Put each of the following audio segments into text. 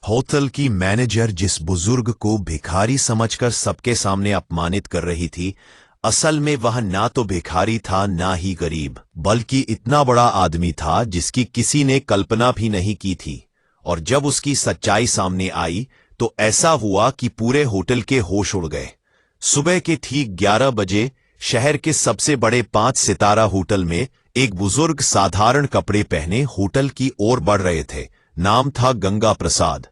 Hotel की manager जिस बुजुर्ग को भिखारी समझकर सबके सामने अपमानित कर रही थी, असल में वह ना तो भिखारी था ना ही गरीब, बल्कि इतना बड़ा आदमी था जिसकी किसी ने कल्पना भी नहीं की थी। और जब उसकी सच्चाई सामने आई तो ऐसा हुआ कि पूरे होटल के होश उड़ गए। सुबह के ठीक 11 बजे शहर के सबसे बड़े 5 सितारा होटल में एक बुजुर्ग साधारण कपड़े पहने होटल की ओर बढ़ रहे थे। नाम था गंगा प्रसाद।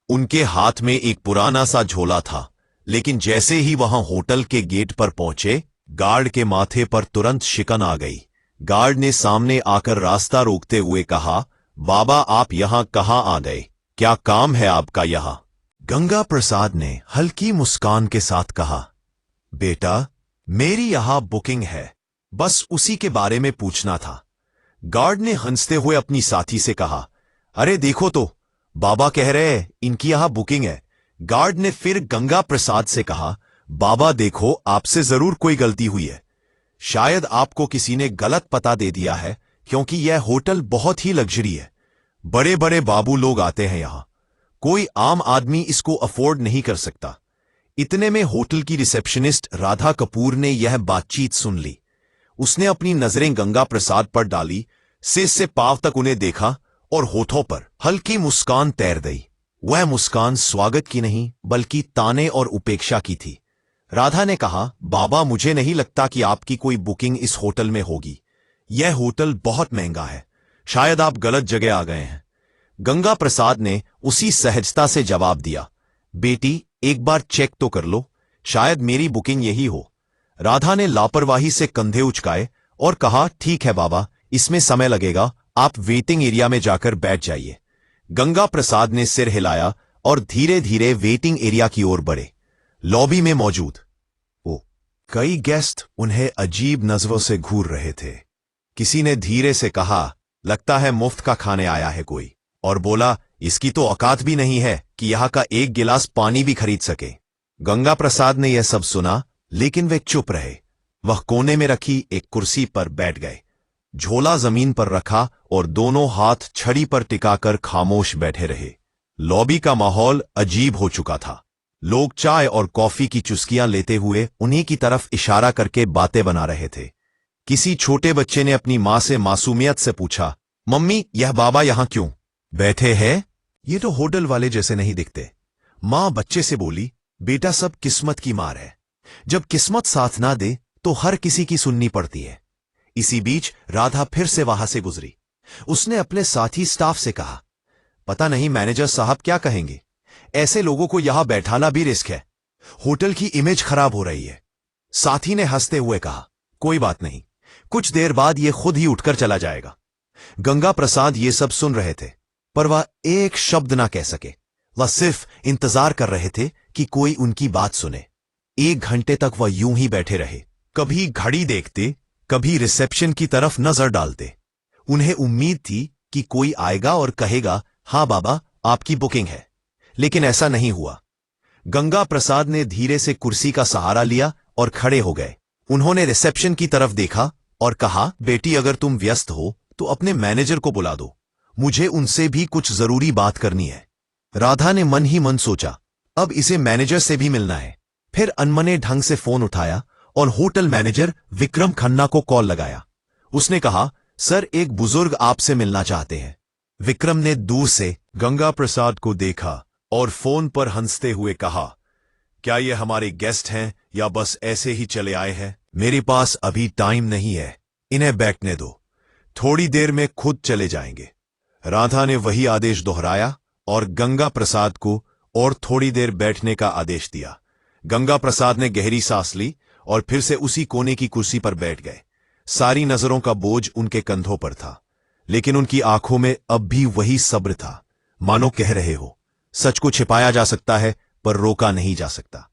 उनके हाथ में एक पुराना सा झोला था, लेकिन जैसे ही वहां होटल के गेट पर पहुंचे, गार्ड के माथे पर तुरंत शिकन आ गई। गार्ड ने सामने आकर रास्ता रोकते हुए कहा, बाबा आप यहां कहां आ गए? क्या काम है आपका यहां? गंगा प्रसाद ने हल्की मुस्कान के साथ कहा, बेटा मेरी यहां बुकिंग है, बस उसी के बारे में पूछना था। गार्ड ने हंसते हुए अपनी साथी से कहा, अरे देखो तो, बाबा कह रहे हैं इनकी यहां बुकिंग है। गार्ड ने फिर गंगा प्रसाद से कहा, बाबा देखो आपसे जरूर कोई गलती हुई है, शायद आपको किसी ने गलत पता दे दिया है, क्योंकि यह होटल बहुत ही लग्जरी है। बड़े बड़े बाबू लोग आते हैं यहां, कोई आम आदमी इसको अफोर्ड नहीं कर सकता। इतने में होटल की रिसेप्शनिस्ट राधा कपूर ने यह बातचीत सुन ली। उसने अपनी नजरें गंगा प्रसाद पर डाली, सिर से पांव तक उन्हें देखा और होठों पर हल्की मुस्कान तैर गई। वह मुस्कान स्वागत की नहीं बल्कि ताने और उपेक्षा की थी। राधा ने कहा, बाबा मुझे नहीं लगता कि आपकी कोई बुकिंग इस होटल में होगी। यह होटल बहुत महंगा है, शायद आप गलत जगह आ गए हैं। गंगा प्रसाद ने उसी सहजता से जवाब दिया, बेटी एक बार चेक तो कर लो, शायद मेरी बुकिंग यही हो। राधा ने लापरवाही से कंधे उचकाए और कहा, ठीक है बाबा, इसमें समय लगेगा, आप वेटिंग एरिया में जाकर बैठ जाइए। गंगा प्रसाद ने सिर हिलाया और धीरे धीरे वेटिंग एरिया की ओर बढ़े। लॉबी में मौजूद कई गेस्ट उन्हें अजीब नजरों से घूर रहे थे। किसी ने धीरे से कहा, लगता है मुफ्त का खाने आया है कोई, और बोला, इसकी तो औकात भी नहीं है कि यहां का एक गिलास पानी भी खरीद सके। गंगा प्रसाद ने यह सब सुना, लेकिन वे चुप रहे। वह कोने में रखी एक कुर्सी पर बैठ गए, झोला जमीन पर रखा और दोनों हाथ छड़ी पर टिकाकर खामोश बैठे रहे। लॉबी का माहौल अजीब हो चुका था। लोग चाय और कॉफी की चुस्कियां लेते हुए उन्हीं की तरफ इशारा करके बातें बना रहे थे। किसी छोटे बच्चे ने अपनी मां से मासूमियत से पूछा, मम्मी यह बाबा यहां क्यों बैठे हैं? ये तो होटल वाले जैसे नहीं दिखते। मां बच्चे से बोली, बेटा सब किस्मत की मार है, जब किस्मत साथ ना दे तो हर किसी की सुननी पड़ती है। इसी बीच राधा फिर से वहां से गुजरी। उसने अपने साथी स्टाफ से कहा, पता नहीं मैनेजर साहब क्या कहेंगे, ऐसे लोगों को यहां बैठाना भी रिस्क है, होटल की इमेज खराब हो रही है। साथी ने हंसते हुए कहा, कोई बात नहीं, कुछ देर बाद यह खुद ही उठकर चला जाएगा। गंगा प्रसाद ये सब सुन रहे थे, पर वह एक शब्द ना कह सके। वह सिर्फ इंतजार कर रहे थे कि कोई उनकी बात सुने। 1 घंटे तक वह यूं ही बैठे रहे, कभी घड़ी देखते, कभी रिसेप्शन की तरफ नजर डालते। उन्हें उम्मीद थी कि कोई आएगा और कहेगा, हां बाबा आपकी बुकिंग है, लेकिन ऐसा नहीं हुआ। गंगा प्रसाद ने धीरे से कुर्सी का सहारा लिया और खड़े हो गए। उन्होंने रिसेप्शन की तरफ देखा और कहा, बेटी अगर तुम व्यस्त हो तो अपने मैनेजर को बुला दो, मुझे उनसे भी कुछ जरूरी बात करनी है। राधा ने मन ही मन सोचा, अब इसे मैनेजर से भी मिलना है। फिर अनमने ढंग से फोन उठाया और होटल मैनेजर विक्रम खन्ना को कॉल लगाया। उसने कहा, सर एक बुजुर्ग आपसे मिलना चाहते हैं। विक्रम ने दूर से गंगा प्रसाद को देखा और फोन पर हंसते हुए कहा, क्या ये हमारे गेस्ट हैं या बस ऐसे ही चले आए हैं? मेरे पास अभी टाइम नहीं है, इन्हें बैठने दो, थोड़ी देर में खुद चले जाएंगे। राधा ने वही आदेश दोहराया और गंगा प्रसाद को और थोड़ी देर बैठने का आदेश दिया। गंगा प्रसाद ने गहरी सांस ली और फिर से उसी कोने की कुर्सी पर बैठ गए। सारी नजरों का बोझ उनके कंधों पर था, लेकिन उनकी आंखों में अब भी वही सब्र था, मानो कह रहे हो, सच को छिपाया जा सकता है पर रोका नहीं जा सकता।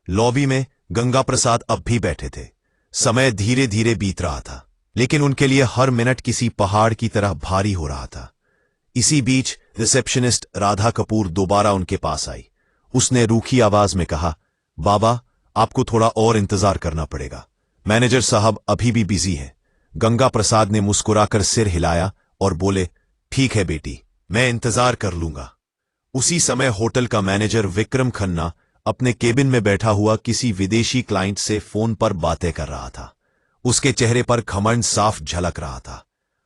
लॉबी में गंगा प्रसाद अब भी बैठे थे। समय धीरे धीरे बीत रहा था, लेकिन उनके लिए हर मिनट किसी पहाड़ की तरह भारी हो रहा था। इसी बीच रिसेप्शनिस्ट राधा कपूर दोबारा उनके पास आई। उसने रूखी आवाज में कहा, बाबा आपको थोड़ा और इंतजार करना पड़ेगा, मैनेजर साहब अभी भी बिजी हैं। गंगा प्रसाद ने मुस्कुराकर सिर हिलाया और बोले, ठीक है बेटी, मैं इंतजार कर लूंगा। उसी समय होटल का मैनेजर विक्रम खन्ना अपने केबिन में बैठा हुआ किसी विदेशी क्लाइंट से फोन पर बातें कर रहा था। उसके चेहरे पर घमंड साफ झलक रहा था।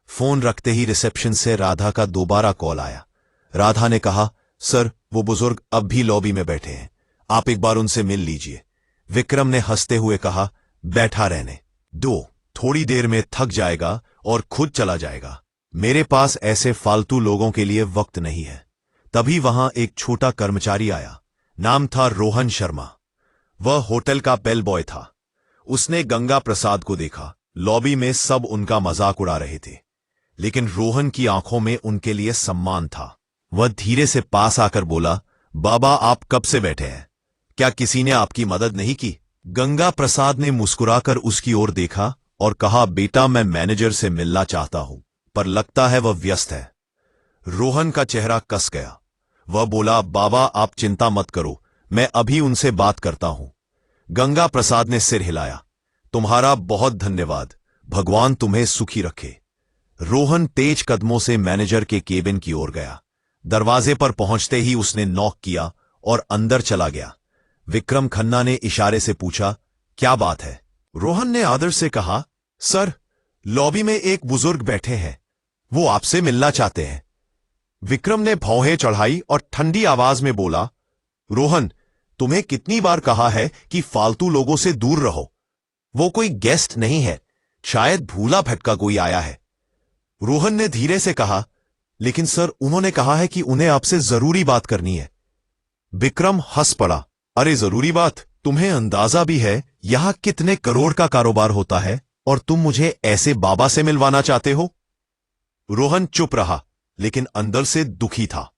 फोन रखते ही रिसेप्शन से राधा का दोबारा कॉल आया। राधा ने कहा, सर, वो बुजुर्ग अब भी लॉबी में बैठे हैं, आप एक बार उनसे मिल लीजिए। विक्रम ने हंसते हुए कहा, बैठा रहने दो, थोड़ी देर में थक जाएगा और खुद चला जाएगा। मेरे पास ऐसे फालतू लोगों के लिए वक्त नहीं है। तभी वहां एक छोटा कर्मचारी आया। नाम था रोहन शर्मा। वह होटल का बेल बॉय था। उसने गंगा प्रसाद को देखा। लॉबी में सब उनका मजाक उड़ा रहे थे, लेकिन रोहन की आंखों में उनके लिए सम्मान था। वह धीरे से पास आकर बोला, बाबा, आप कब से बैठे हैं? क्या किसी ने आपकी मदद नहीं की? गंगा प्रसाद ने मुस्कुराकर उसकी ओर देखा और कहा, बेटा, मैं मैनेजर से मिलना चाहता हूं, पर लगता है वह व्यस्त है। रोहन का चेहरा कस गया। वह बोला, बाबा, आप चिंता मत करो, मैं अभी उनसे बात करता हूं। गंगा प्रसाद ने सिर हिलाया। तुम्हारा बहुत धन्यवाद, भगवान तुम्हें सुखी रखे। रोहन तेज कदमों से मैनेजर के केबिन की ओर गया। दरवाजे पर पहुंचते ही उसने नॉक किया और अंदर चला गया। विक्रम खन्ना ने इशारे से पूछा, क्या बात है? रोहन ने आदर से कहा, सर, लॉबी में एक बुजुर्ग बैठे हैं, वो आपसे मिलना चाहते हैं। विक्रम ने भौहें चढ़ाई और ठंडी आवाज में बोला, रोहन, तुम्हें कितनी बार कहा है कि फालतू लोगों से दूर रहो। वो कोई गेस्ट नहीं है, शायद भूला भटका कोई आया है। रोहन ने धीरे से कहा, लेकिन सर, उन्होंने कहा है कि उन्हें आपसे जरूरी बात करनी है। विक्रम हंस पड़ा, अरे जरूरी बात? तुम्हें अंदाजा भी है यहां कितने करोड़ का कारोबार होता है और तुम मुझे ऐसे बाबा से मिलवाना चाहते हो? रोहन चुप रहा, लेकिन अंदर से दुखी था।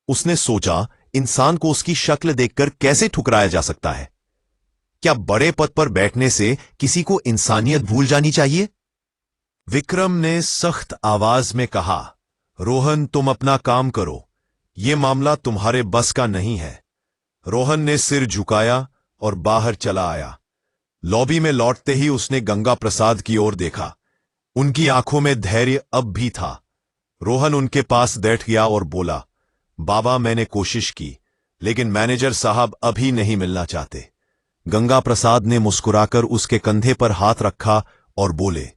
उसने सोचा, इंसान को उसकी शक्ल देखकर कैसे ठुकराया जा सकता है? क्या बड़े पद पर बैठने से किसी को इंसानियत भूल जानी चाहिए? विक्रम ने सख्त आवाज में कहा, रोहन, तुम अपना काम करो, यह मामला तुम्हारे बस का नहीं है। रोहन ने सिर झुकाया और बाहर चला आया। लॉबी में लौटते ही उसने गंगा प्रसाद की ओर देखा। उनकी आंखों में धैर्य अब भी था। रोहन उनके पास बैठ गया और बोला, बाबा, मैंने कोशिश की, लेकिन मैनेजर साहब अभी नहीं मिलना चाहते। गंगा प्रसाद ने मुस्कुराकर उसके कंधे पर हाथ रखा और बोले,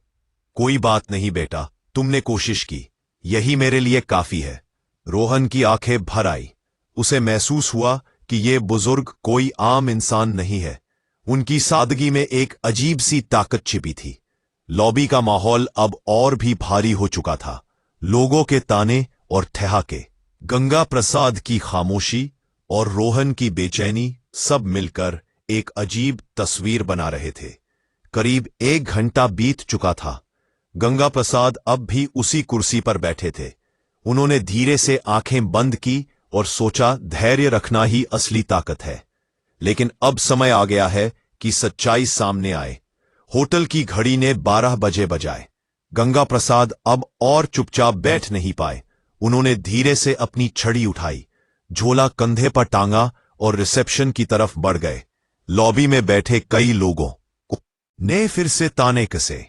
कोई बात नहीं बेटा, तुमने कोशिश की, यही मेरे लिए काफी है। रोहन की आंखें भर आई। उसे महसूस हुआ कि ये बुजुर्ग कोई आम इंसान नहीं है। उनकी सादगी में एक अजीब सी ताकत छिपी थी। लॉबी का माहौल अब और भी भारी हो चुका था। लोगों के ताने और ठहाके, गंगा प्रसाद की खामोशी और रोहन की बेचैनी सब मिलकर एक अजीब तस्वीर बना रहे थे। करीब 1 घंटा बीत चुका था। गंगा प्रसाद अब भी उसी कुर्सी पर बैठे थे। उन्होंने धीरे से आंखें बंद की और सोचा, धैर्य रखना ही असली ताकत है। लेकिन अब समय आ गया है कि सच्चाई सामने आए। होटल की घड़ी ने 12 बजे बजाए। गंगा प्रसाद अब और चुपचाप बैठ नहीं पाए। उन्होंने धीरे से अपनी छड़ी उठाई, झोला कंधे पर टांगा और रिसेप्शन की तरफ बढ़ गए। लॉबी में बैठे कई लोगों ने फिर से ताने कसे।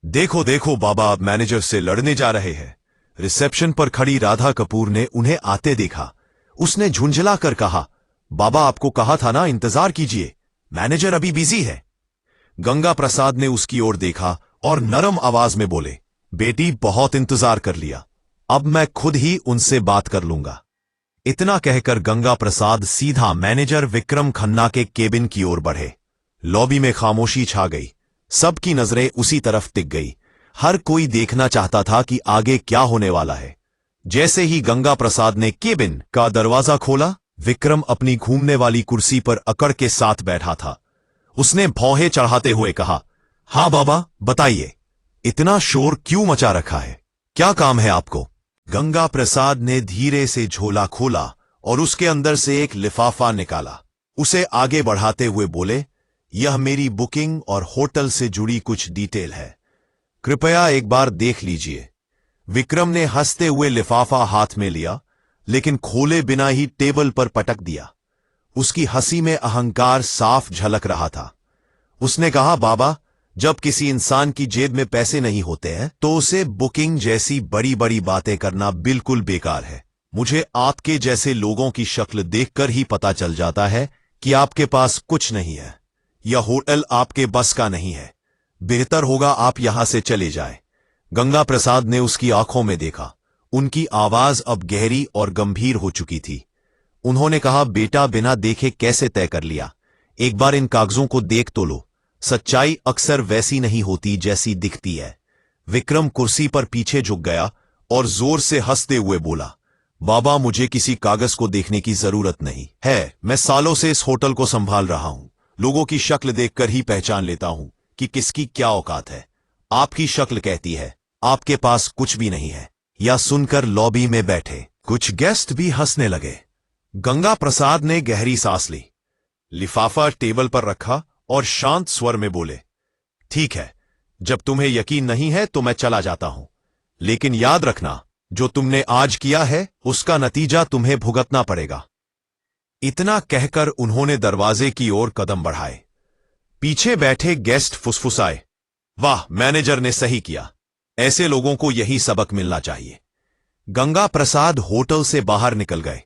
देखो देखो बाबा, अब मैनेजर से लड़ने जा रहे हैं। रिसेप्शन पर खड़ी राधा कपूर ने उन्हें आते देखा। उसने झुंझलाकर कहा, बाबा, आपको कहा था ना, इंतजार कीजिए, मैनेजर अभी बिजी है। गंगा प्रसाद ने उसकी ओर देखा और नरम आवाज में बोले, बेटी, बहुत इंतजार कर लिया, अब मैं खुद ही उनसे बात कर लूंगा। इतना कहकर गंगा प्रसाद सीधा मैनेजर विक्रम खन्ना के केबिन की ओर बढ़े। लॉबी में खामोशी छा गई। सबकी नजरें उसी तरफ टिक गई। हर कोई देखना चाहता था कि आगे क्या होने वाला है। जैसे ही गंगा प्रसाद ने केबिन का दरवाजा खोला, विक्रम अपनी घूमने वाली कुर्सी पर अकड़ के साथ बैठा था। उसने भौहें चढ़ाते हुए कहा, हाँ बाबा, बताइए, इतना शोर क्यों मचा रखा है? क्या काम है आपको? गंगा प्रसाद ने धीरे से झोला खोला और उसके अंदर से एक लिफाफा निकाला। उसे आगे बढ़ाते हुए बोले, यह मेरी बुकिंग और होटल से जुड़ी कुछ डिटेल है, कृपया एक बार देख लीजिए। विक्रम ने हंसते हुए लिफाफा हाथ में लिया, लेकिन खोले बिना ही टेबल पर पटक दिया। उसकी हंसी में अहंकार साफ झलक रहा था। उसने कहा, बाबा, जब किसी इंसान की जेब में पैसे नहीं होते हैं तो उसे बुकिंग जैसी बड़ी बड़ी बातें करना बिल्कुल बेकार है। मुझे आपके जैसे लोगों की शक्ल देखकर ही पता चल जाता है कि आपके पास कुछ नहीं है। यह होटल आपके बस का नहीं है। बेहतर होगा आप यहां से चले जाएं। गंगा प्रसाद ने उसकी आंखों में देखा। उनकी आवाज अब गहरी और गंभीर हो चुकी थी। उन्होंने कहा, बेटा, बिना देखे कैसे तय कर लिया? एक बार इन कागजों को देख तो लो। सच्चाई अक्सर वैसी नहीं होती जैसी दिखती है। विक्रम कुर्सी पर पीछे झुक गया और जोर से हंसते हुए बोला, बाबा, मुझे किसी कागज को देखने की जरूरत नहीं है। मैं सालों से इस होटल को संभाल रहा हूं। लोगों की शक्ल देखकर ही पहचान लेता हूं कि किसकी क्या औकात है। आपकी शक्ल कहती है आपके पास कुछ भी नहीं है। यह सुनकर लॉबी में बैठे कुछ गेस्ट भी हंसने लगे। गंगा प्रसाद ने गहरी सांस ली, लिफाफा टेबल पर रखा और शांत स्वर में बोले, ठीक है, जब तुम्हें यकीन नहीं है तो मैं चला जाता हूं, लेकिन याद रखना, जो तुमने आज किया है उसका नतीजा तुम्हें भुगतना पड़ेगा। इतना कहकर उन्होंने दरवाजे की ओर कदम बढ़ाए। पीछे बैठे गेस्ट फुसफुसाए, वाह, मैनेजर ने सही किया। ऐसे लोगों को यही सबक मिलना चाहिए। गंगा प्रसाद होटल से बाहर निकल गए।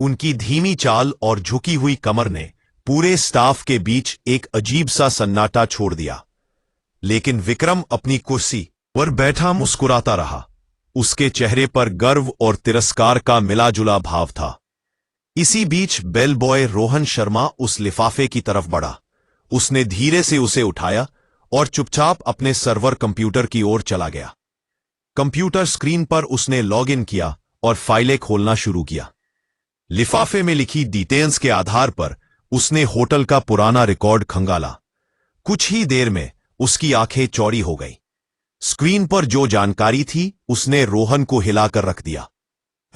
उनकी धीमी चाल और झुकी हुई कमर ने पूरे स्टाफ के बीच एक अजीब सा सन्नाटा छोड़ दिया। लेकिन विक्रम अपनी कुर्सी पर बैठा मुस्कुराता रहा। उसके चेहरे पर गर्व और तिरस्कार का मिलाजुला भाव था। इसी बीच बेल बॉय रोहन शर्मा उस लिफाफे की तरफ बढ़ा। उसने धीरे से उसे उठाया और चुपचाप अपने सर्वर कंप्यूटर की ओर चला गया। कंप्यूटर स्क्रीन पर उसने लॉग इन किया और फाइलें खोलना शुरू किया। लिफाफे में लिखी डिटेल्स के आधार पर उसने होटल का पुराना रिकॉर्ड खंगाला। कुछ ही देर में उसकी आंखें चौड़ी हो गई। स्क्रीन पर जो जानकारी थी उसने रोहन को हिलाकर रख दिया।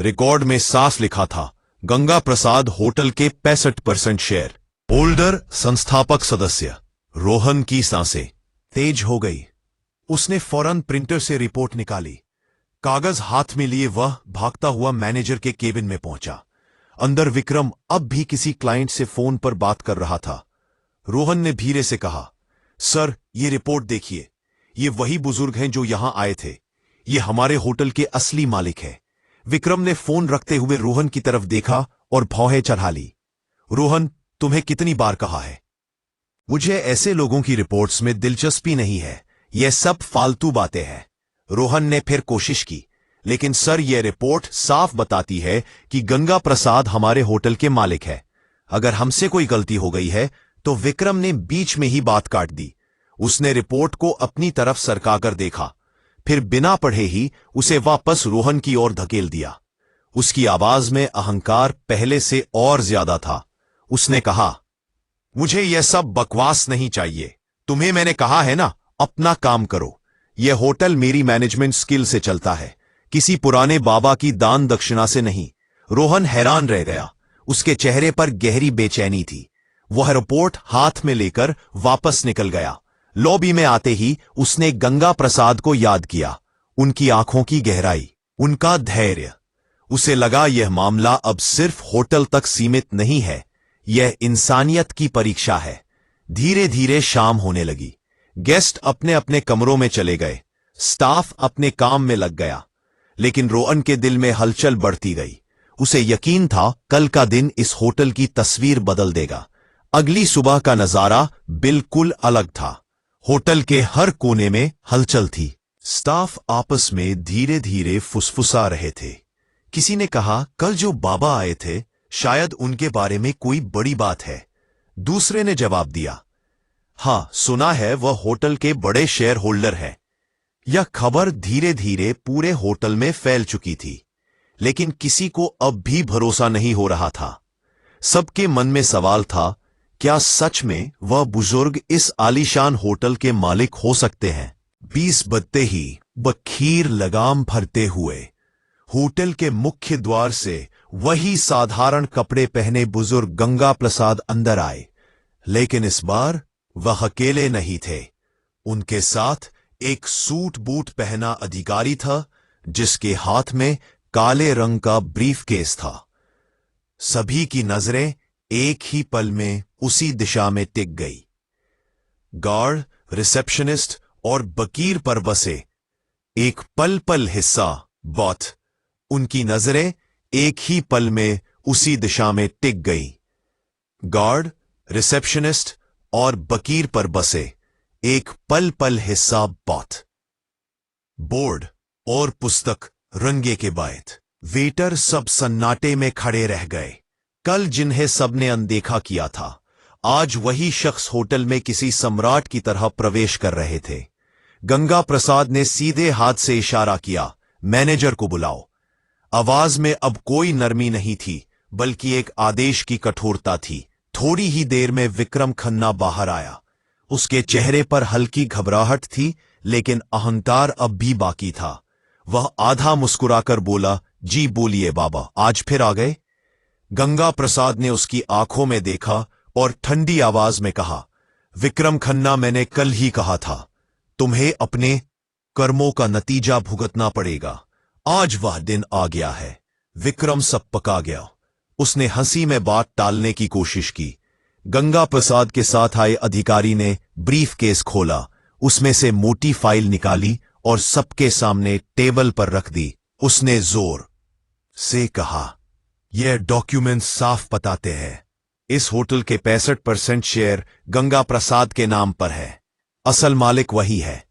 रिकॉर्ड में साफ लिखा था, गंगा प्रसाद होटल के 65% शेयर होल्डर, संस्थापक सदस्य। रोहन की सांसें तेज हो गई। उसने फौरन प्रिंटर से रिपोर्ट निकाली। कागज हाथ में लिए वह भागता हुआ मैनेजर के केबिन में पहुंचा। अंदर विक्रम अब भी किसी क्लाइंट से फोन पर बात कर रहा था। रोहन ने धीरे से कहा, सर, ये रिपोर्ट देखिए। ये वही बुजुर्ग हैं जो यहां आए थे। ये हमारे होटल के असली मालिक हैं। विक्रम ने फोन रखते हुए रोहन की तरफ देखा और भौहें चढ़ा ली। रोहन, तुम्हें कितनी बार कहा है, मुझे ऐसे लोगों की रिपोर्ट्स में दिलचस्पी नहीं है। यह सब फालतू बातें हैं। रोहन ने फिर कोशिश की, लेकिन सर, यह रिपोर्ट साफ बताती है कि गंगा प्रसाद हमारे होटल के मालिक है। अगर हमसे कोई गलती हो गई है तो विक्रम ने बीच में ही बात काट दी। उसने रिपोर्ट को अपनी तरफ सरकाकर देखा, फिर बिना पढ़े ही उसे वापस रोहन की ओर धकेल दिया। उसकी आवाज में अहंकार पहले से और ज्यादा था। उसने कहा, मुझे यह सब बकवास नहीं चाहिए। तुम्हें मैंने कहा है ना, अपना काम करो। यह होटल मेरी मैनेजमेंट स्किल से चलता है, किसी पुराने बाबा की दान दक्षिणा से नहीं। रोहन हैरान रह गया। उसके चेहरे पर गहरी बेचैनी थी। वह रिपोर्ट हाथ में लेकर वापस निकल गया। लॉबी में आते ही उसने गंगा प्रसाद को याद किया। उनकी आंखों की गहराई, उनका धैर्य। उसे लगा यह मामला अब सिर्फ होटल तक सीमित नहीं है, यह इंसानियत की परीक्षा है। धीरे धीरे शाम होने लगी। गेस्ट अपने अपने कमरों में चले गए। स्टाफ अपने काम में लग गया। लेकिन रोहन के दिल में हलचल बढ़ती गई। उसे यकीन था कल का दिन इस होटल की तस्वीर बदल देगा। अगली सुबह का नजारा बिल्कुल अलग था। होटल के हर कोने में हलचल थी। स्टाफ आपस में धीरे धीरे फुसफुसा रहे थे। किसी ने कहा, कल जो बाबा आए थे, शायद उनके बारे में कोई बड़ी बात है। दूसरे ने जवाब दिया, हां, सुना है वह होटल के बड़े शेयर होल्डर हैं। यह खबर धीरे धीरे पूरे होटल में फैल चुकी थी, लेकिन किसी को अब भी भरोसा नहीं हो रहा था। सबके मन में सवाल था, क्या सच में वह बुजुर्ग इस आलीशान होटल के मालिक हो सकते हैं? 20 बजते ही बखीर लगाम भरते हुए होटल के मुख्य द्वार से वही साधारण कपड़े पहने बुजुर्ग गंगा प्रसाद अंदर आए। लेकिन इस बार वह अकेले नहीं थे। उनके साथ एक सूट बूट पहना अधिकारी था, जिसके हाथ में काले रंग का ब्रीफकेस था। सभी की नजरें एक ही पल में उसी दिशा में टिक गई। गार्ड, रिसेप्शनिस्ट और बकीर पर बसे एक पल पल हिस्सा बॉथ। उनकी नजरें एक ही पल में उसी दिशा में टिक गई। गार्ड, रिसेप्शनिस्ट और बकीर पर बसे एक पल पल हिसाब बात। बोर्ड और पुस्तक रंगे के बाद वेटर सब सन्नाटे में खड़े रह गए। कल जिन्हें सबने अनदेखा किया था, आज वही शख्स होटल में किसी सम्राट की तरह प्रवेश कर रहे थे। गंगा प्रसाद ने सीधे हाथ से इशारा किया, मैनेजर को बुलाओ। आवाज में अब कोई नरमी नहीं थी, बल्कि एक आदेश की कठोरता थी। थोड़ी ही देर में विक्रम खन्ना बाहर आया। उसके चेहरे पर हल्की घबराहट थी, लेकिन अहंकार अब भी बाकी था। वह आधा मुस्कुराकर बोला, जी बोलिए बाबा, आज फिर आ गए? गंगा प्रसाद ने उसकी आंखों में देखा और ठंडी आवाज में कहा, विक्रम खन्ना, मैंने कल ही कहा था, तुम्हें अपने कर्मों का नतीजा भुगतना पड़ेगा। आज वह दिन आ गया है। विक्रम सब पका गया। उसने हंसी में बात टालने की कोशिश की। गंगा प्रसाद के साथ आए अधिकारी ने ब्रीफ केस खोला, उसमें से मोटी फाइल निकाली और सबके सामने टेबल पर रख दी। उसने जोर से कहा, यह डॉक्यूमेंट साफ बताते हैं इस होटल के 65% शेयर गंगा प्रसाद के नाम पर है। असल मालिक वही है।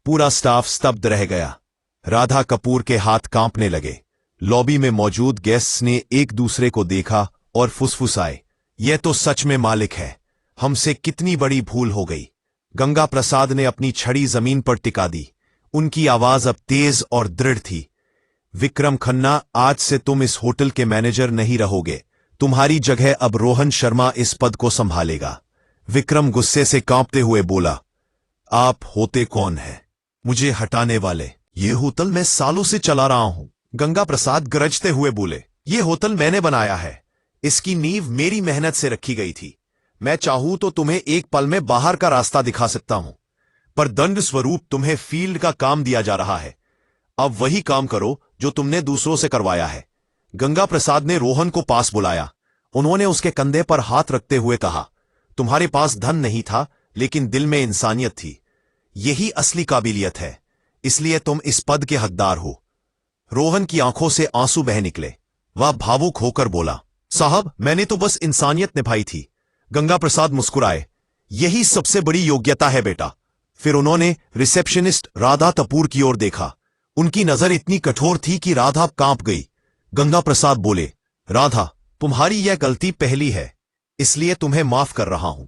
पूरा स्टाफ स्तब्ध रह गया। राधा कपूर के हाथ कांपने लगे। लॉबी में मौजूद गेस्ट्स ने एक दूसरे को देखा और फुसफुसाए, यह तो सच में मालिक है। हमसे कितनी बड़ी भूल हो गई। गंगा प्रसाद ने अपनी छड़ी जमीन पर टिका दी। उनकी आवाज अब तेज और दृढ़ थी। विक्रम खन्ना, आज से तुम इस होटल के मैनेजर नहीं रहोगे। तुम्हारी जगह अब रोहन शर्मा इस पद को संभालेगा। विक्रम गुस्से से कांपते हुए बोला, आप होते कौन हैं मुझे हटाने वाले? ये होटल मैं सालों से चला रहा हूं। गंगा प्रसाद गरजते हुए बोले, ये होटल मैंने बनाया है। इसकी नींव मेरी मेहनत से रखी गई थी। मैं चाहूं तो तुम्हें एक पल में बाहर का रास्ता दिखा सकता हूं, पर दंड स्वरूप तुम्हें फील्ड का काम दिया जा रहा है। अब वही काम करो जो तुमने दूसरों से करवाया है। गंगा प्रसाद ने रोहन को पास बुलाया। उन्होंने उसके कंधे पर हाथ रखते हुए कहा, तुम्हारे पास धन नहीं था, लेकिन दिल में इंसानियत थी। यही असली काबिलियत है, इसलिए तुम इस पद के हकदार हो। रोहन की आंखों से आंसू बह निकले। वह भावुक होकर बोला, साहब, मैंने तो बस इंसानियत निभाई थी। गंगा प्रसाद मुस्कुराए, यही सबसे बड़ी योग्यता है बेटा। फिर उन्होंने रिसेप्शनिस्ट राधा कपूर की ओर देखा। उनकी नजर इतनी कठोर थी कि राधा कांप गई। गंगा प्रसाद बोले, राधा, तुम्हारी यह गलती पहली है, इसलिए तुम्हें माफ कर रहा हूं।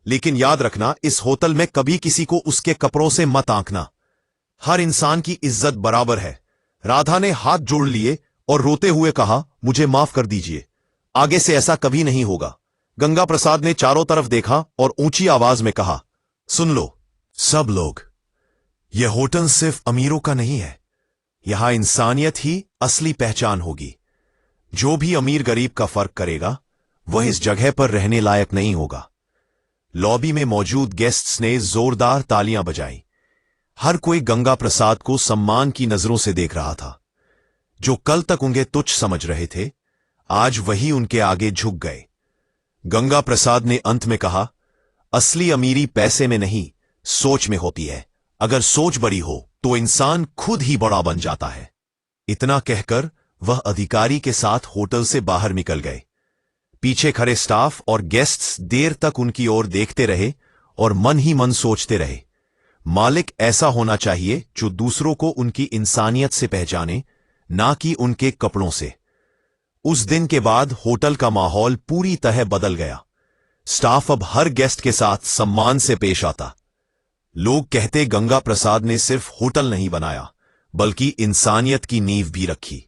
लेकिन याद रखना, इस होटल में कभी किसी को उसके कपड़ों से मत आंकना। हर इंसान की इज्जत बराबर है। राधा ने हाथ जोड़ लिए और रोते हुए कहा, मुझे माफ कर दीजिए, आगे से ऐसा कभी नहीं होगा। गंगा प्रसाद ने चारों तरफ देखा और ऊंची आवाज में कहा, सुन लो सब लोग, यह होटल सिर्फ अमीरों का नहीं है। यहां इंसानियत ही असली पहचान होगी। जो भी अमीर गरीब का फर्क करेगा, वह इस जगह पर रहने लायक नहीं होगा। लॉबी में मौजूद गेस्ट्स ने जोरदार तालियां बजाई। हर कोई गंगा प्रसाद को सम्मान की नजरों से देख रहा था। जो कल तक उन्हें तुच्छ समझ रहे थे, आज वही उनके आगे झुक गए। गंगा प्रसाद ने अंत में कहा, असली अमीरी पैसे में नहीं, सोच में होती है। अगर सोच बड़ी हो तो इंसान खुद ही बड़ा बन जाता है। इतना कहकर वह अधिकारी के साथ होटल से बाहर निकल गए। पीछे खड़े स्टाफ और गेस्ट्स देर तक उनकी ओर देखते रहे और मन ही मन सोचते रहे, मालिक ऐसा होना चाहिए जो दूसरों को उनकी इंसानियत से पहचाने, ना कि उनके कपड़ों से। उस दिन के बाद होटल का माहौल पूरी तरह बदल गया। स्टाफ अब हर गेस्ट के साथ सम्मान से पेश आता। लोग कहते, गंगा प्रसाद ने सिर्फ होटल नहीं बनाया, बल्कि इंसानियत की नींव भी रखी।